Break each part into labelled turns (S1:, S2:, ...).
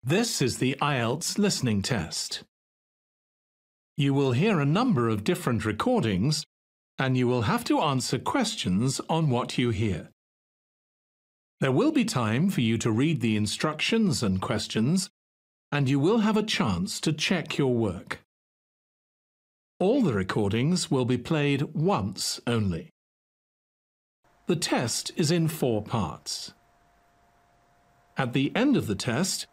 S1: This is the IELTS listening test. You will hear a number of different recordings and you will have to answer questions on what you hear. There will be time for you to read the instructions and questions, and you will have a chance to check your work. All the recordings will be played once only. The test is in 4 parts. At the end of the test,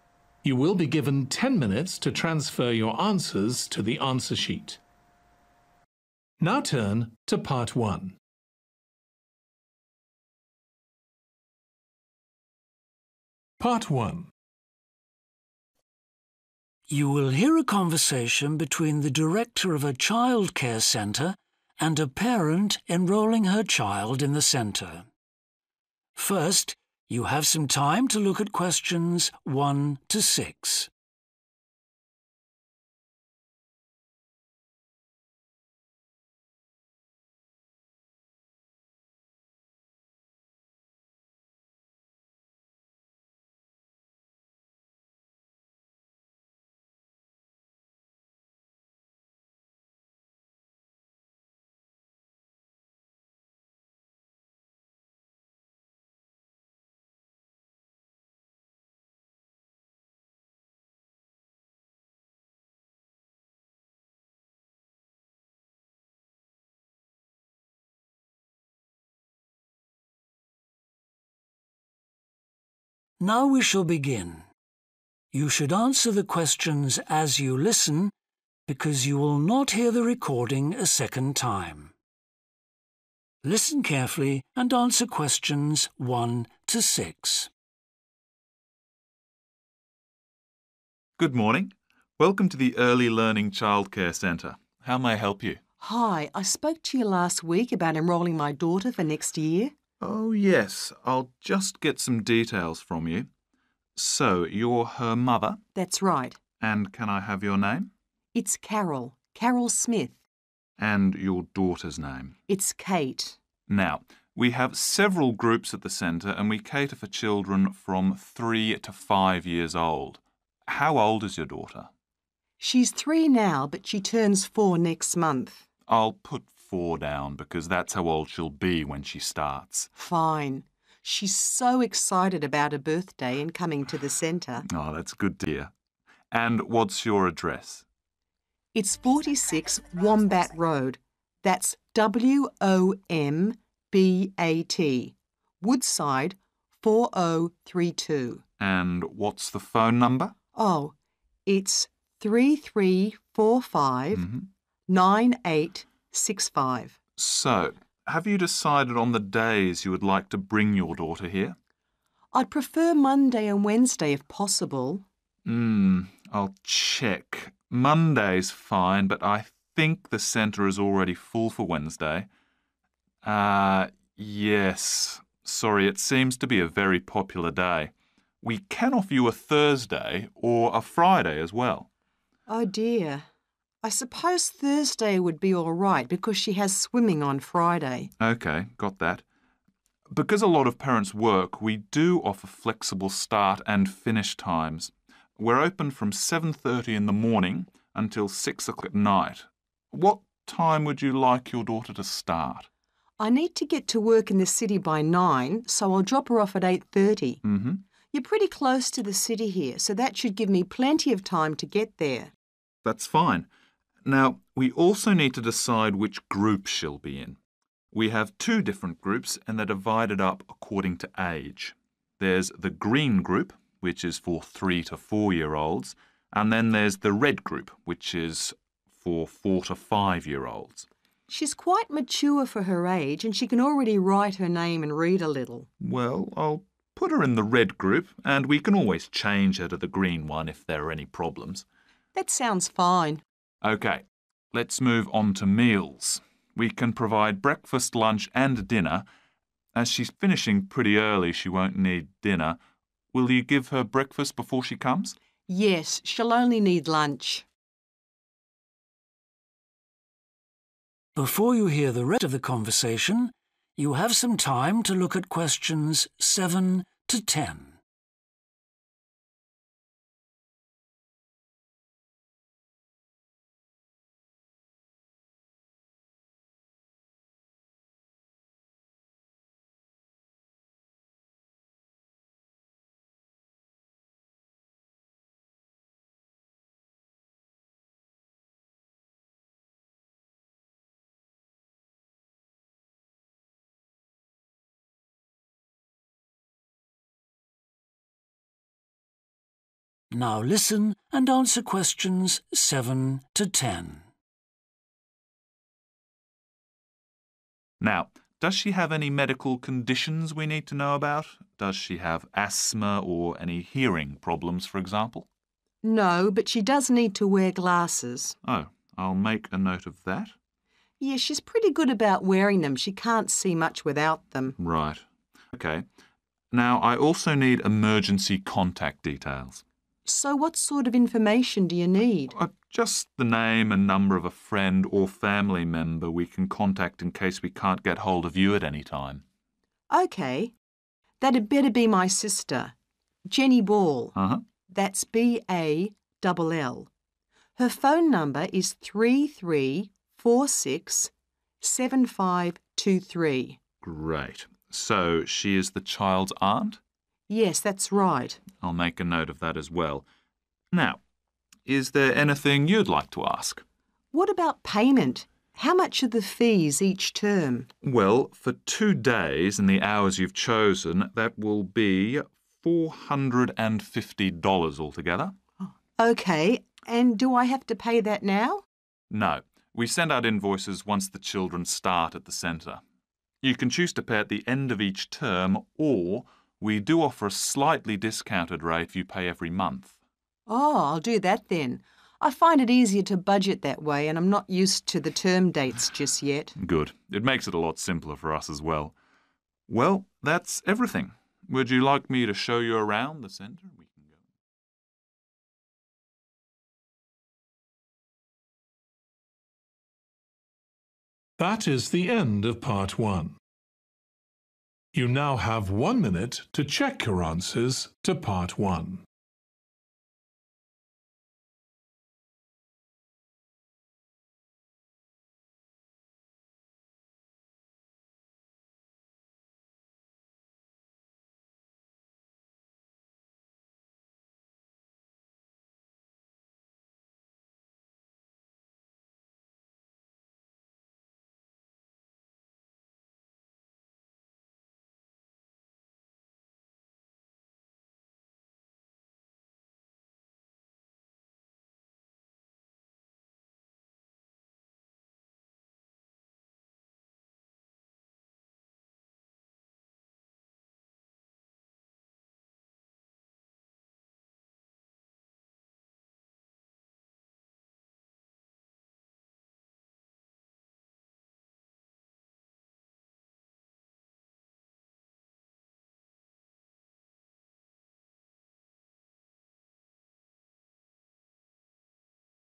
S1: you will be given 10 minutes to transfer your answers to the answer sheet. Now turn to Part 1. Part 1.
S2: You will hear a conversation between the director of a childcare centre and a parent enrolling her child in the centre. First, you have some time to look at questions 1 to 6. Now we shall begin. You should answer the questions as you listen, because you will not hear the recording a second time. Listen carefully and answer questions 1 to 6.
S3: Good morning. Welcome to the Early Learning Childcare Centre. How may I help you?
S4: Hi, I spoke to you last week about enrolling my daughter for next year.
S3: Oh, yes. I'll just get some details from you. So, you're her mother?
S4: That's right.
S3: And can I have your name?
S4: It's Carol Smith.
S3: And your daughter's name?
S4: It's Kate.
S3: Now, we have several groups at the centre and we cater for children from 3 to 5 years old. How old is your daughter?
S4: She's 3 now, but she turns 4 next month.
S3: I'll put 4 down because that's how old she'll be when she starts.
S4: Fine. She's so excited about her birthday and coming to the centre.
S3: Oh, that's good to hear. And what's your address?
S4: It's 46 Wombat Road. That's WOMBAT. Woodside 4032.
S3: And what's the phone number?
S4: Oh, it's 3345 9865.
S3: So, have you decided on the days you would like to bring your daughter here?
S4: I'd prefer Monday and Wednesday if possible.
S3: I'll check. Monday's fine, but I think the centre is already full for Wednesday. Yes. Sorry, it seems to be a very popular day. We can offer you a Thursday or a Friday as well.
S4: Oh dear. I suppose Thursday would be all right because she has swimming on Friday.
S3: OK, got that. Because a lot of parents work, we do offer flexible start and finish times. We're open from 7:30 in the morning until 6 o'clock at night. What time would you like your daughter to start?
S4: I need to get to work in the city by 9, so I'll drop her off at 8:30. You're pretty close to the city here, so that should give me plenty of time to get there.
S3: That's fine. Now, we also need to decide which group she'll be in. We have 2 different groups and they're divided up according to age. There's the green group, which is for 3 to 4-year-olds, and then there's the red group, which is for 4 to 5-year-olds.
S4: She's quite mature for her age and she can already write her name and read a little.
S3: Well, I'll put her in the red group and we can always change her to the green one if there are any problems.
S4: That sounds fine.
S3: OK, let's move on to meals. We can provide breakfast, lunch and dinner. As she's finishing pretty early, she won't need dinner. Will you give her breakfast before she comes?
S4: Yes, she'll only need lunch.
S2: Before you hear the rest of the conversation, you have some time to look at questions 7 to 10. Now listen and answer questions 7 to 10.
S3: Now, does she have any medical conditions we need to know about? Does she have asthma or any hearing problems, for example?
S4: No, but she does need to wear glasses.
S3: Oh, I'll make a note of that.
S4: Yeah, she's pretty good about wearing them. She can't see much without them.
S3: Right. Okay. Now, I also need emergency contact details.
S4: So what sort of information do you need?
S3: Just the name and number of a friend or family member we can contact in case we can't get hold of you at any time.
S4: OK. That'd better be my sister, Jenny Ball.
S3: Uh-huh.
S4: That's B-A-L-L. Her phone number is 33467523.
S3: Great. So she is the child's aunt?
S4: Yes, that's right.
S3: I'll make a note of that as well. Now, is there anything you'd like to ask?
S4: What about payment? How much are the fees each term?
S3: Well, for 2 days and the hours you've chosen, that will be $450 altogether.
S4: OK, and do I have to pay that now?
S3: No, we send out invoices once the children start at the centre. You can choose to pay at the end of each term, or we do offer a slightly discounted rate if you pay every month.
S4: Oh, I'll do that then. I find it easier to budget that way, and I'm not used to the term dates just yet.
S3: Good. It makes it a lot simpler for us as well. Well, that's everything. Would you like me to show you around the centre? We can go.
S1: That is the end of part 1. You now have 1 minute to check your answers to part 1.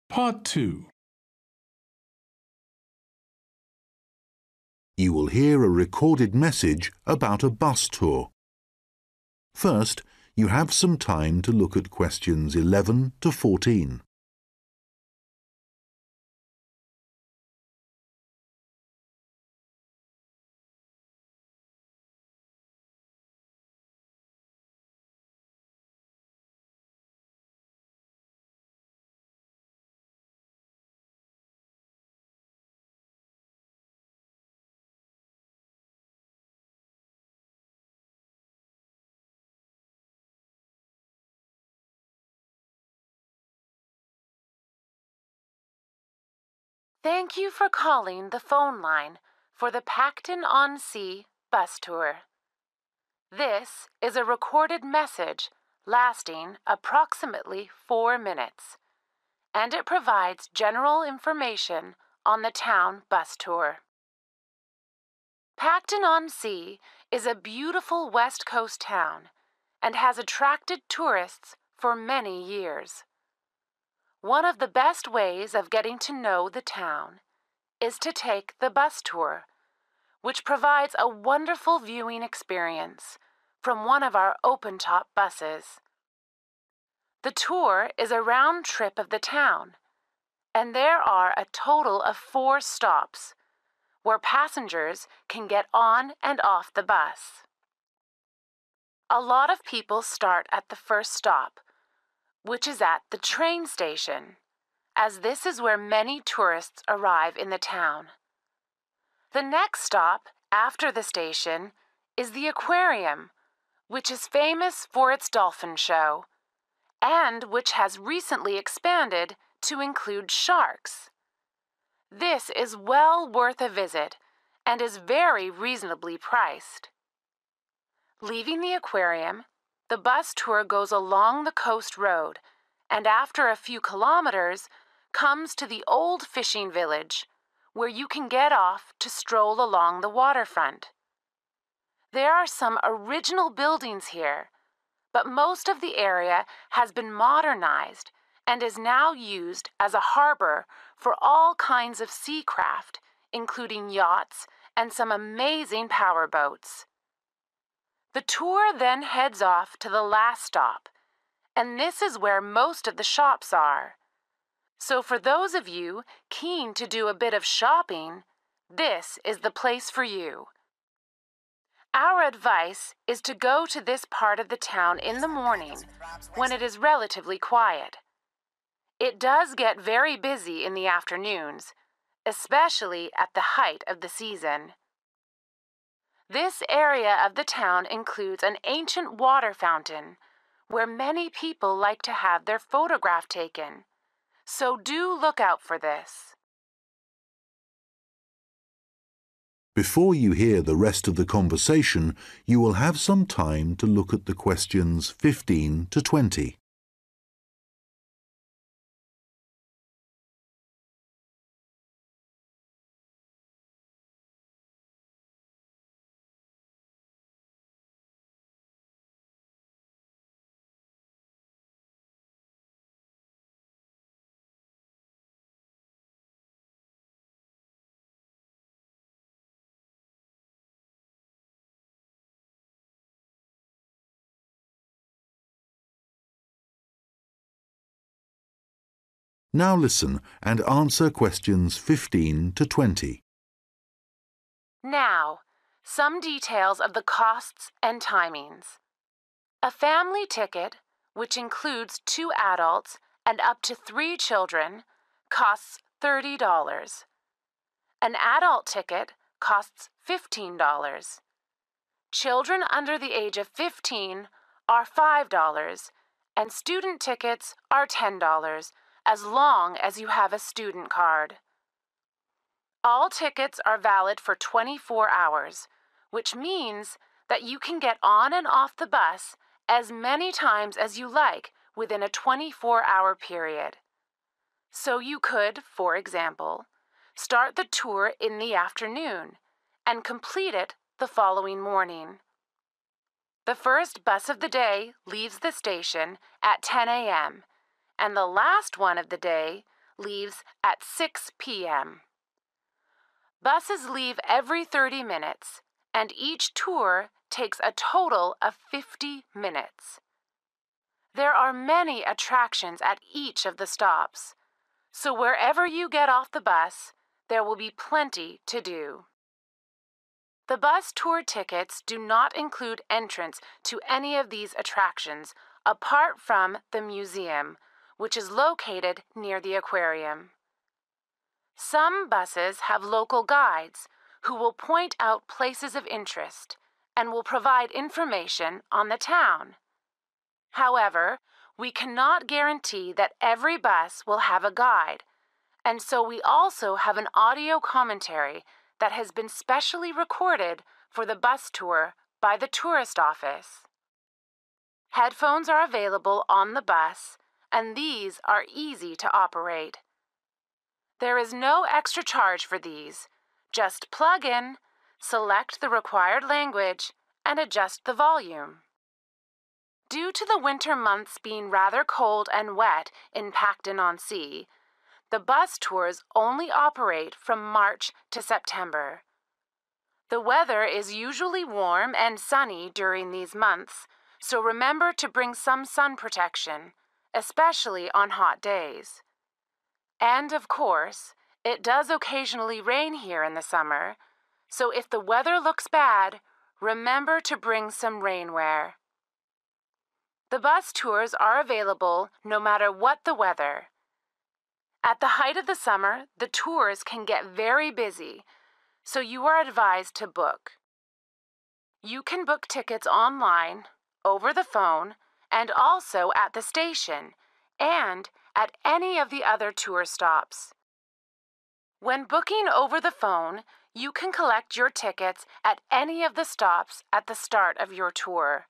S1: Part 2.
S5: You will hear a recorded message about a bus tour. First, you have some time to look at questions 11 to 14.
S6: Thank you for calling the phone line for the Pacton-on-Sea bus tour. This is a recorded message lasting approximately 4 minutes, and it provides general information on the town bus tour. Pacton-on-Sea is a beautiful West Coast town and has attracted tourists for many years. One of the best ways of getting to know the town is to take the bus tour, which provides a wonderful viewing experience from one of our open-top buses. The tour is a round trip of the town, and there are a total of 4 stops where passengers can get on and off the bus. A lot of people start at the first stop, which is at the train station, as this is where many tourists arrive in the town. The next stop after the station is the aquarium, which is famous for its dolphin show, and which has recently expanded to include sharks. This is well worth a visit and is very reasonably priced. Leaving the aquarium, the bus tour goes along the coast road and after a few kilometers comes to the old fishing village, where you can get off to stroll along the waterfront. There are some original buildings here, but most of the area has been modernized and is now used as a harbor for all kinds of sea craft, including yachts and some amazing powerboats. The tour then heads off to the last stop, and this is where most of the shops are. So for those of you keen to do a bit of shopping, this is the place for you. Our advice is to go to this part of the town in the morning when it is relatively quiet. It does get very busy in the afternoons, especially at the height of the season. This area of the town includes an ancient water fountain where many people like to have their photograph taken. So do look out for this.
S5: Before you hear the rest of the conversation, you will have some time to look at the questions 15 to 20. Now listen and answer questions 15 to 20.
S6: Now, some details of the costs and timings. A family ticket, which includes 2 adults and up to 3 children, costs $30. An adult ticket costs $15. Children under the age of 15 are $5, and student tickets are $10, as long as you have a student card. All tickets are valid for 24 hours, which means that you can get on and off the bus as many times as you like within a 24-hour period. So you could, for example, start the tour in the afternoon and complete it the following morning. The first bus of the day leaves the station at 10 a.m., and the last one of the day leaves at 6 p.m. Buses leave every 30 minutes, and each tour takes a total of 50 minutes. There are many attractions at each of the stops, so wherever you get off the bus, there will be plenty to do. The bus tour tickets do not include entrance to any of these attractions apart from the museum, which is located near the aquarium. Some buses have local guides who will point out places of interest and will provide information on the town. However, we cannot guarantee that every bus will have a guide, and so we also have an audio commentary that has been specially recorded for the bus tour by the tourist office. Headphones are available on the bus, and these are easy to operate. There is no extra charge for these. Just plug in, select the required language, and adjust the volume. Due to the winter months being rather cold and wet in Pacton-on-Sea, the bus tours only operate from March to September. The weather is usually warm and sunny during these months, so remember to bring some sun protection, especially on hot days. And of course, it does occasionally rain here in the summer, so if the weather looks bad, remember to bring some rainwear. The bus tours are available no matter what the weather. At the height of the summer, the tours can get very busy, so you are advised to book. You can book tickets online, over the phone, and also at the station, and at any of the other tour stops. When booking over the phone, you can collect your tickets at any of the stops at the start of your tour.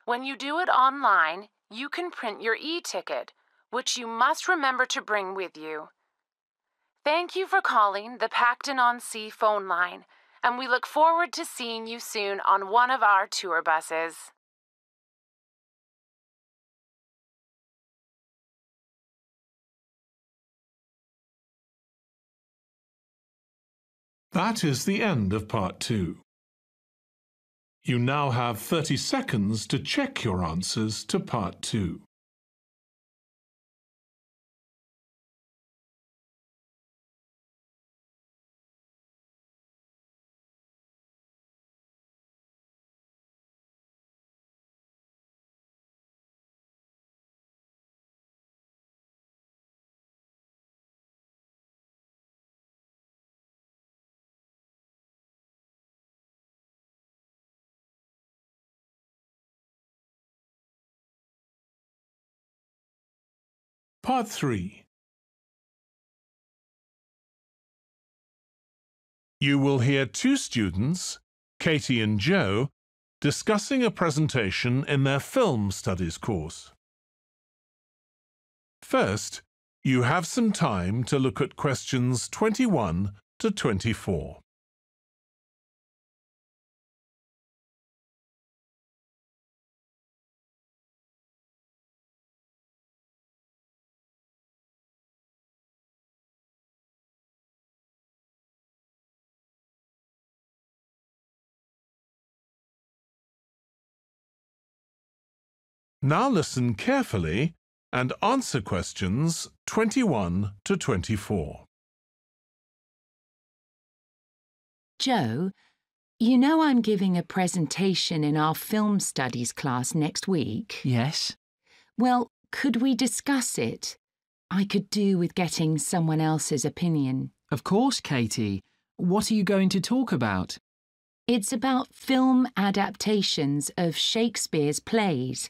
S6: When you do it online, you can print your e-ticket, which you must remember to bring with you. Thank you for calling the Pacton-on-Sea phone line, and we look forward to seeing you soon on one of our tour buses.
S1: That is the end of Part 2. You now have 30 seconds to check your answers to Part 2. Part 3. You will hear two students, Katie and Joe, discussing a presentation in their film studies course. First, you have some time to look at questions 21 to 24. Now listen carefully and answer questions 21 to 24.
S7: Joe, you know I'm giving a presentation in our film studies class next week.
S2: Yes.
S7: Well, could we discuss it? I could do with getting someone else's opinion.
S8: Of course, Katie. What are you going to talk about?
S7: It's about film adaptations of Shakespeare's plays.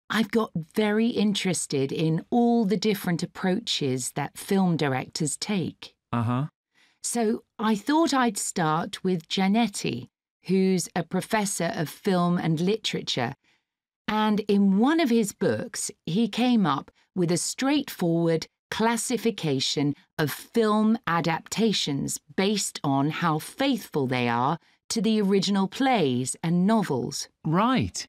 S7: I've got very interested in all the different approaches that film directors take.
S8: Uh-huh.
S7: So I thought I'd start with Giannetti, who's a professor of film and literature, and in one of his books he came up with a straightforward classification of film adaptations based on how faithful they are to the original plays and novels.
S8: Right.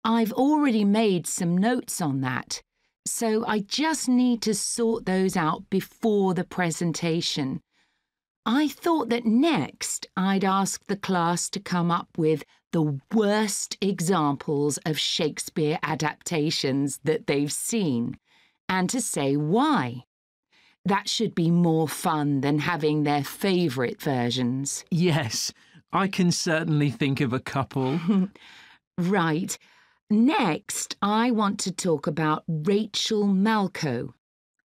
S7: I've already made some notes on that, so I just need to sort those out before the presentation. I thought that next I'd ask the class to come up with the worst examples of Shakespeare adaptations that they've seen, and to say why. That should be more fun than having their favourite versions.
S8: Yes, I can certainly think of a couple.
S7: Right. Next, I want to talk about Rachel Malco.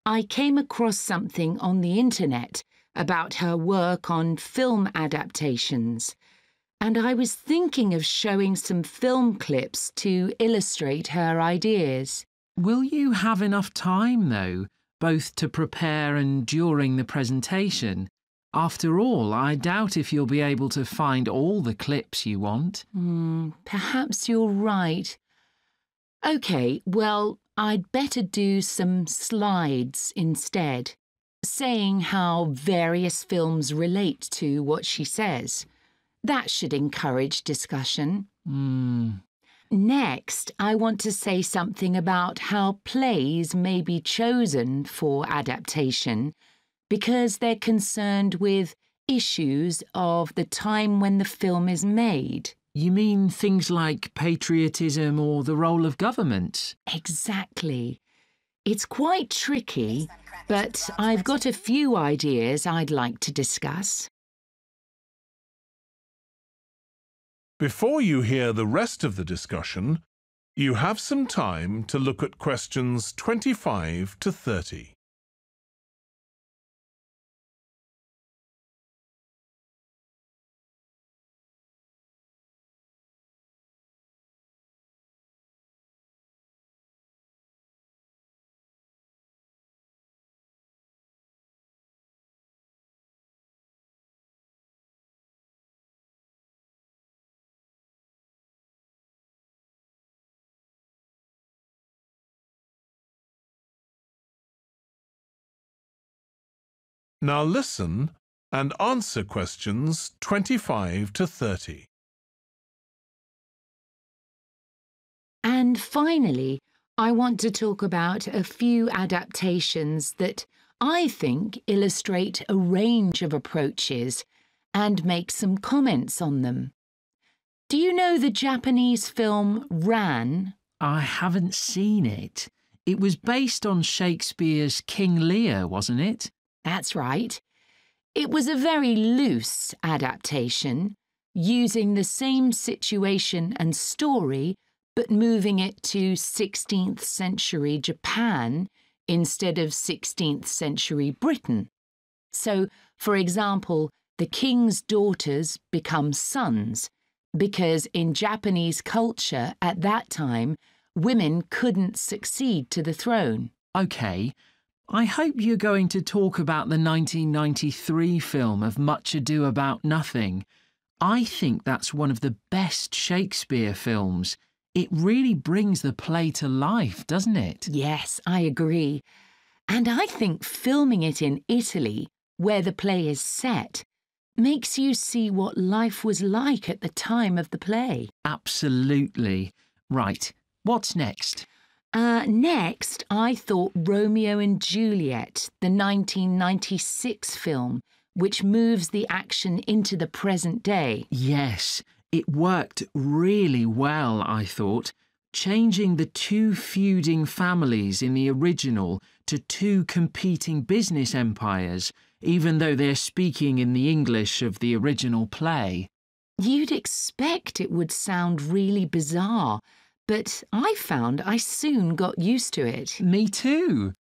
S7: I came across something on the internet about her work on film adaptations, and I was thinking of showing some film clips to illustrate her ideas.
S8: Will you have enough time, though, both to prepare and during the presentation? After all, I doubt if you'll be able to find all the clips you want.
S7: Perhaps you're right. OK, well, I'd better do some slides instead, saying how various films relate to what she says. That should encourage discussion. Next, I want to say something about how plays may be chosen for adaptation because they're concerned with issues of the time when the film is made.
S8: You mean things like patriotism or the role of government?
S7: Exactly. It's quite tricky, but I've got a few ideas I'd like to discuss.
S1: Before you hear the rest of the discussion, you have some time to look at questions 25 to 30. Now listen and answer questions 25 to 30.
S7: And finally, I want to talk about a few adaptations that I think illustrate a range of approaches and make some comments on them. Do you know the Japanese film Ran?
S8: I haven't seen it. It was based on Shakespeare's King Lear, wasn't it?
S7: That's right. It was a very loose adaptation, using the same situation and story, but moving it to 16th century Japan instead of 16th century Britain. So, for example, the king's daughters become sons, because in Japanese culture at that time, women couldn't succeed to the throne.
S8: OK. I hope you're going to talk about the 1993 film of Much Ado About Nothing. I think that's one of the best Shakespeare films. It really brings the play to life, doesn't it?
S7: Yes, I agree. And I think filming it in Italy, where the play is set, makes you see what life was like at the time of the play.
S8: Absolutely. Right, what's next?
S7: Next, I thought Romeo and Juliet, the 1996 film, which moves the action into the present day.
S8: Yes, it worked really well, I thought, changing the two feuding families in the original to two competing business empires, even though they're speaking in the English of the original play.
S7: You'd expect it would sound really bizarre, but I found I soon got used to it.
S8: Me too.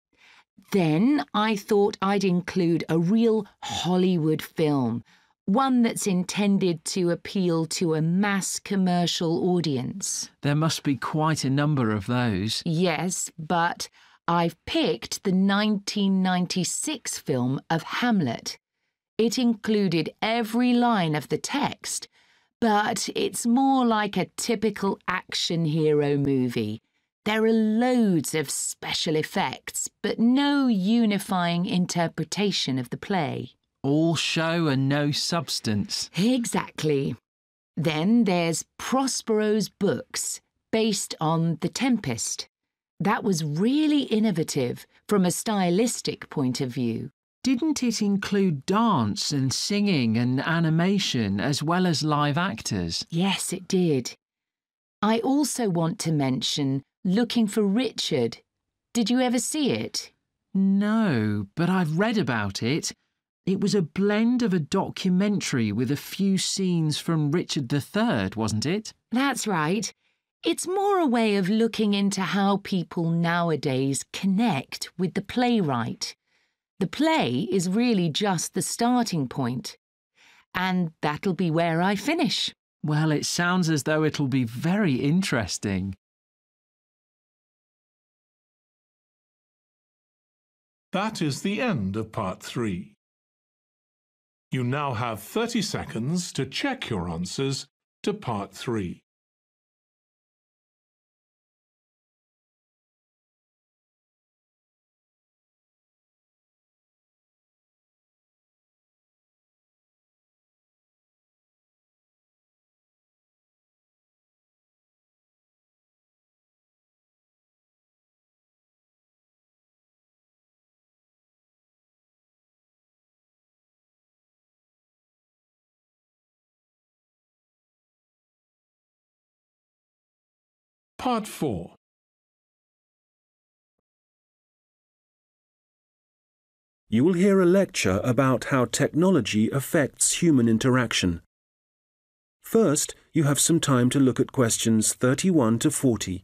S7: Then I thought I'd include a real Hollywood film, one that's intended to appeal to a mass commercial audience.
S8: There must be quite a number of those.
S7: Yes, but I've picked the 1996 film of Hamlet. It included every line of the text, but it's more like a typical action hero movie. There are loads of special effects, but no unifying interpretation of the play.
S8: All show and no substance.
S7: Exactly. Then there's Prospero's books, based on The Tempest. That was really innovative from a stylistic point of view.
S8: Didn't it include dance and singing and animation as well as live actors?
S7: Yes, it did. I also want to mention Looking for Richard. Did you ever see it?
S8: No, but I've read about it. It was a blend of a documentary with a few scenes from Richard III, wasn't it?
S7: That's right. It's more a way of looking into how people nowadays connect with the playwright. The play is really just the starting point. And that'll be where I finish.
S8: Well, it sounds as though it'll be very interesting.
S1: That is the end of part 3. You now have 30 seconds to check your answers to part 3. Part 4.
S9: You will hear a lecture about how technology affects human interaction. First, you have some time to look at questions 31 to 40.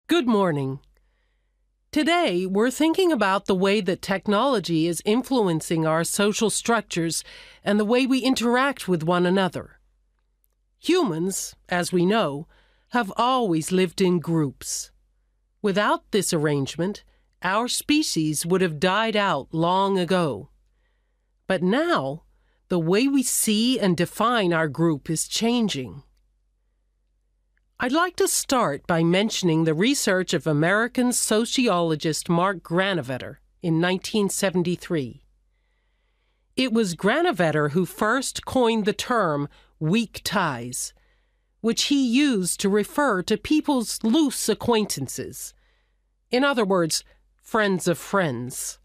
S10: Good morning. Today, we're thinking about the way that technology is influencing our social structures and the way we interact with one another. Humans, as we know, have always lived in groups. Without this arrangement, our species would have died out long ago. But now, the way we see and define our group is changing. I'd like to start by mentioning the research of American sociologist Mark Granovetter in 1973. It was Granovetter who first coined the term weak ties, which he used to refer to people's loose acquaintances. In other words, friends of friends.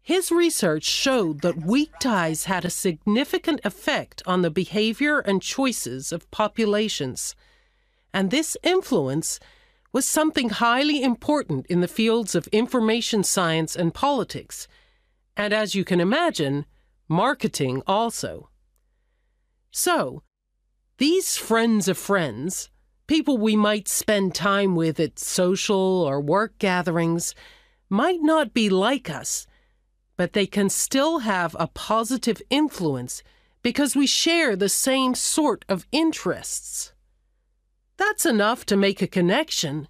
S10: His research showed that weak ties had a significant effect on the behavior and choices of populations, and this influence was something highly important in the fields of information science and politics, and as you can imagine, marketing also. So, these friends of friends, people we might spend time with at social or work gatherings, might not be like us, but they can still have a positive influence because we share the same sort of interests. That's enough to make a connection,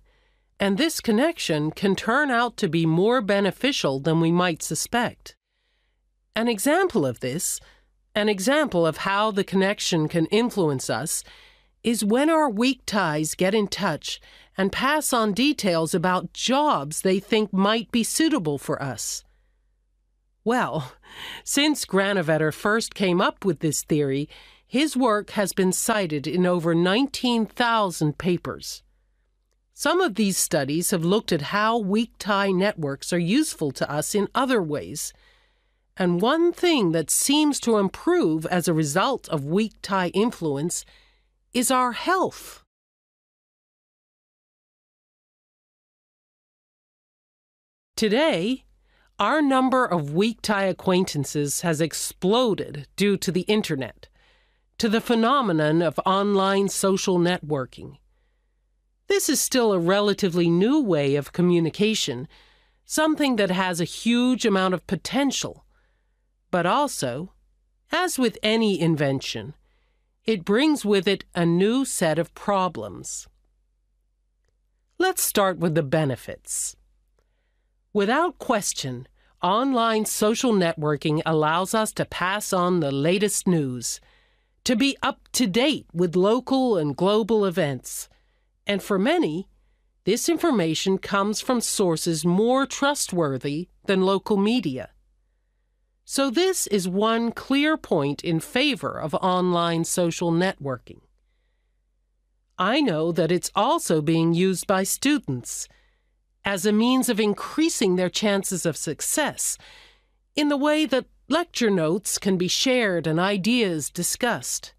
S10: and this connection can turn out to be more beneficial than we might suspect. An example of this, an example of how the connection can influence us, is when our weak ties get in touch and pass on details about jobs they think might be suitable for us. Well, since Granovetter first came up with this theory, his work has been cited in over 19,000 papers. Some of these studies have looked at how weak tie networks are useful to us in other ways. And one thing that seems to improve as a result of weak tie influence is our health. Today, our number of weak tie acquaintances has exploded due to the Internet, to the phenomenon of online social networking. This is still a relatively new way of communication, something that has a huge amount of potential. But also, as with any invention, it brings with it a new set of problems. Let's start with the benefits. Without question, online social networking allows us to pass on the latest news, to be up to date with local and global events. And for many, this information comes from sources more trustworthy than local media. So this is one clear point in favor of online social networking. I know that it's also being used by students as a means of increasing their chances of success in the way that lecture notes can be shared and ideas discussed.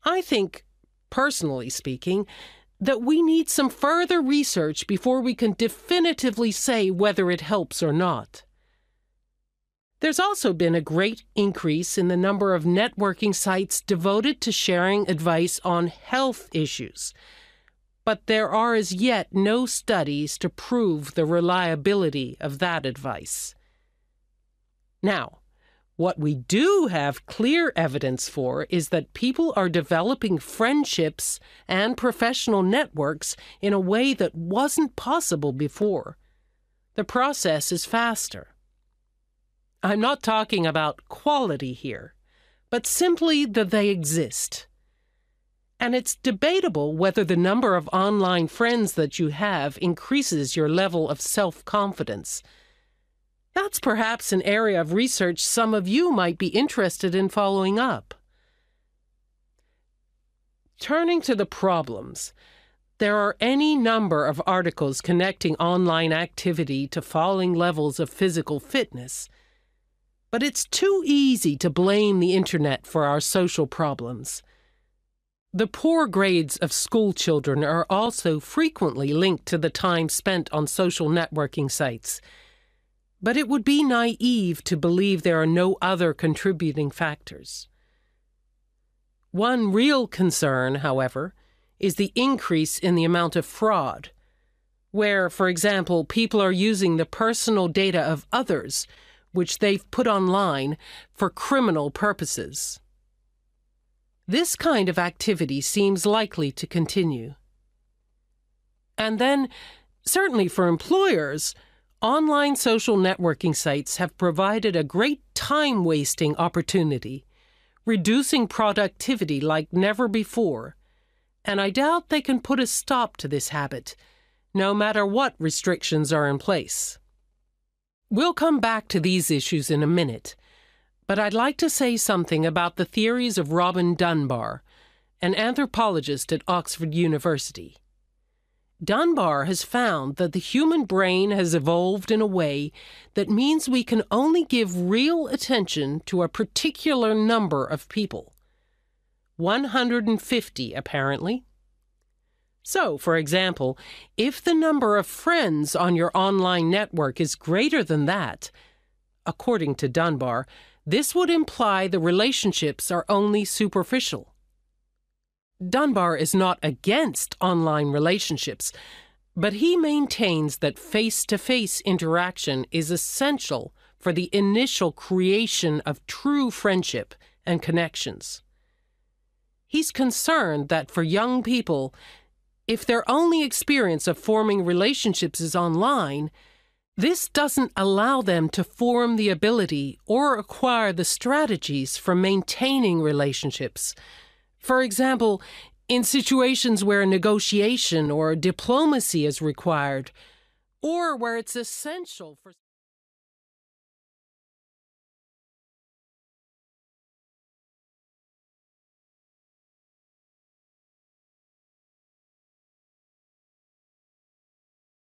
S10: I think, personally speaking, that we need some further research before we can definitively say whether it helps or not. There's also been a great increase in the number of networking sites devoted to sharing advice on health issues, but there are as yet no studies to prove the reliability of that advice. Now, what we do have clear evidence for is that people are developing friendships and professional networks in a way that wasn't possible before. The process is faster. I'm not talking about quality here, but simply that they exist. And it's debatable whether the number of online friends that you have increases your level of self-confidence. That's perhaps an area of research some of you might be interested in following up. Turning to the problems, there are any number of articles connecting online activity to falling levels of physical fitness. But it's too easy to blame the Internet for our social problems. The poor grades of school children are also frequently linked to the time spent on social networking sites. But it would be naive to believe there are no other contributing factors. One real concern, however, is the increase in the amount of fraud, where, for example, people are using the personal data of others, which they've put online, for criminal purposes. This kind of activity seems likely to continue. And then, certainly for employers, online social networking sites have provided a great time-wasting opportunity, reducing productivity like never before, and I doubt they can put a stop to this habit, no matter what restrictions are in place. We'll come back to these issues in a minute, but I'd like to say something about the theories of Robin Dunbar, an anthropologist at Oxford University. Dunbar has found that the human brain has evolved in a way that means we can only give real attention to a particular number of people. 150, apparently. So, for example, if the number of friends on your online network is greater than that, according to Dunbar, this would imply the relationships are only superficial. Dunbar is not against online relationships, but he maintains that face-to-face interaction is essential for the initial creation of true friendship and connections. He's concerned that for young people, if their only experience of forming relationships is online, this doesn't allow them to form the ability or acquire the strategies for maintaining relationships. For example, in situations where negotiation or diplomacy is required, or where it's essential for...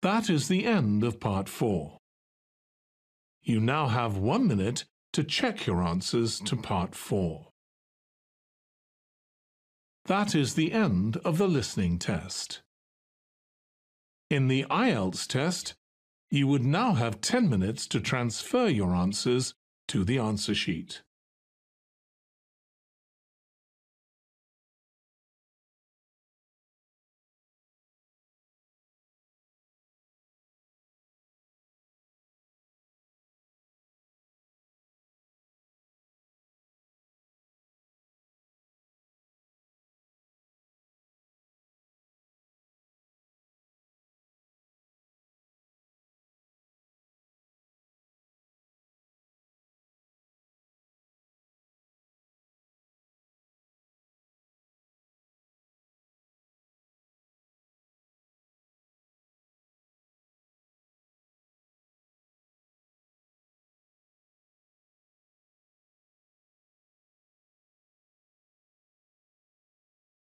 S1: That is the end of Part 4. You now have 1 minute to check your answers to Part 4. That is the end of the listening test. In the IELTS test, you would now have 10 minutes to transfer your answers to the answer sheet.